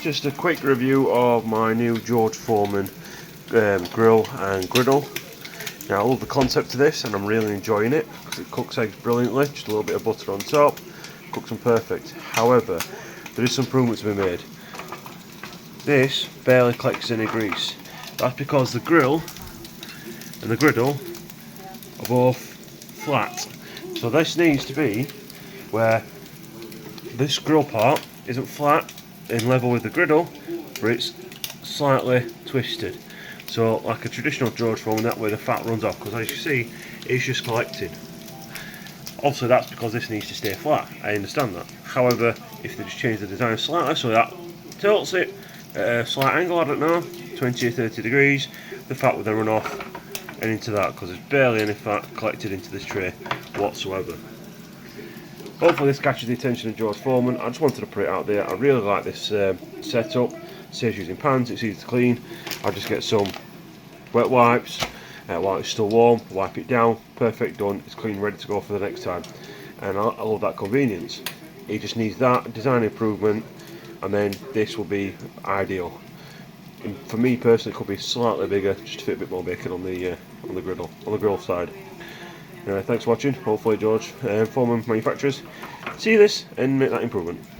Just a quick review of my new George Foreman grill and griddle. Now I love the concept of this and I'm really enjoying it because it cooks eggs brilliantly, just a little bit of butter on top, cooks them perfect. However, there is some improvements to be made. This barely collects any grease. That's because the grill and the griddle are both flat. So this needs to be where this grill part isn't flat in level with the griddle, but it's slightly twisted. So like a traditional George Foreman, that way the fat runs off, because as you see, it's just collecting. Also that's because this needs to stay flat, I understand that. However, if they just change the design slightly so that tilts it at a slight angle, I don't know, 20 or 30 degrees, the fat would then run off and into that, because there's barely any fat collected into this tray whatsoever. Hopefully this catches the attention of George Foreman. I just wanted to put it out there. I really like this setup. Saves using pans, it's easy to clean. I just get some wet wipes while it's still warm, wipe it down, perfect, done, it's clean, ready to go for the next time. And I love that convenience. It just needs that design improvement and then this will be ideal. And for me personally, it could be slightly bigger just to fit a bit more bacon on the grill side. Anyway, thanks for watching. Hopefully George Foreman manufacturers see this and make that improvement.